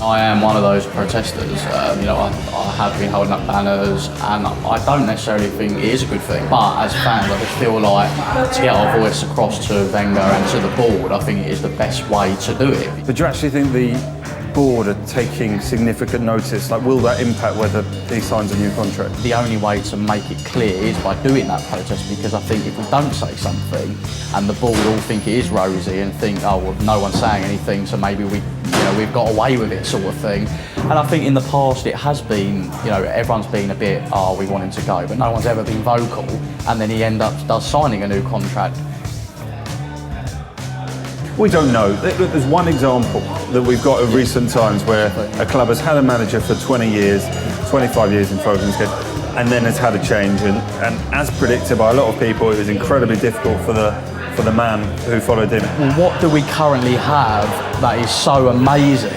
I am one of those protesters. You know, I have been holding up banners, and I don't necessarily think it is a good thing. But as fans, I just feel like to get our voice across to Wenger and to the board, I think it is the best way to do it. But do you actually think the board are taking significant notice? Like, will that impact whether he signs a new contract? The only way to make it clear is by doing that protest, because I think if we don't say something and the board all think it is rosy and think, oh, well, no one's saying anything, so maybe we've got away with it, sort of thing. And I think in the past it has been, everyone's been a bit, oh, we want him to go, but no one's ever been vocal, and then he does signing a new contract. We don't know. There's one example that we've got of recent times where a club has had a manager for 20 years, 25 years in Foden's case, and then has had a change. And as predicted by a lot of people, it was incredibly difficult for the man who followed him. Well, what do we currently have that is so amazing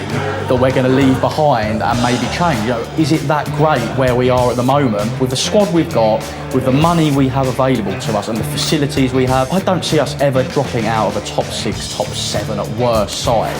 that we're going to leave behind and maybe change? Is it that great where we are at the moment with the squad we've got, with the money we have available to us and the facilities we have? I don't see us ever dropping out of a top 6, top 7 at worst side.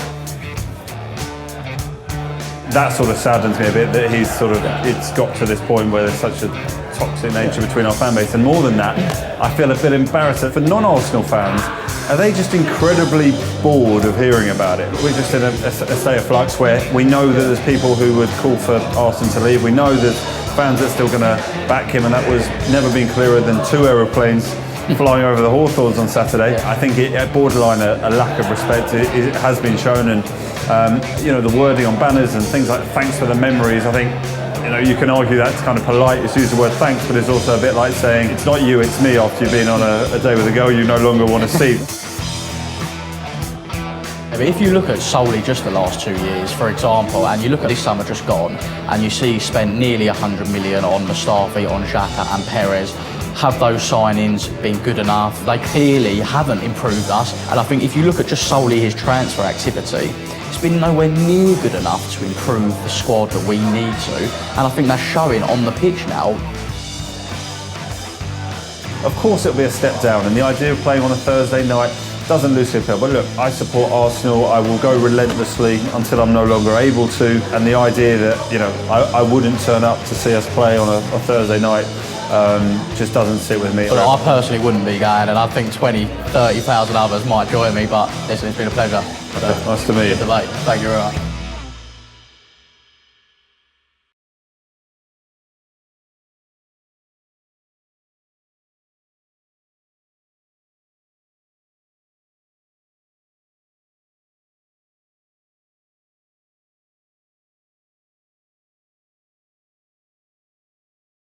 That sort of saddens me a bit that it's got to this point where there's such a toxic nature between our fan base. And more than that, I feel a bit embarrassed. For non-Arsenal fans, are they just incredibly bored of hearing about it? We're just in a state of flux where we know that there's people who would call for Arsene to leave. We know there's fans that are still going to back him, and that was never been clearer than 2 aeroplanes flying over the Hawthorns on Saturday. I think it borderline a lack of respect. It has been shown, and the wording on banners and things like thanks for the memories. I think you can argue that's kind of polite. It's used the word thanks, but it's also a bit like saying it's not you, it's me after you've been on a day with a girl you no longer want to see. If you look at solely just the last 2 years, for example, and you look at this summer just gone, and you see he spent nearly 100 million on Mustafi, on Xhaka and Perez. Have those signings been good enough? They clearly haven't improved us. And I think if you look at just solely his transfer activity, it's been nowhere near good enough to improve the squad that we need to. And I think that's showing on the pitch now. Of course it'll be a step down, and the idea of playing on a Thursday night doesn't lose appeal. But look, I support Arsenal. I will go relentlessly until I'm no longer able to. And the idea that I wouldn't turn up to see us play on a Thursday night just doesn't sit with me. But I personally wouldn't be going, and I think 20, 30,000 others might join me. But listen, it's been a pleasure. Nice to meet you. Thank you very much.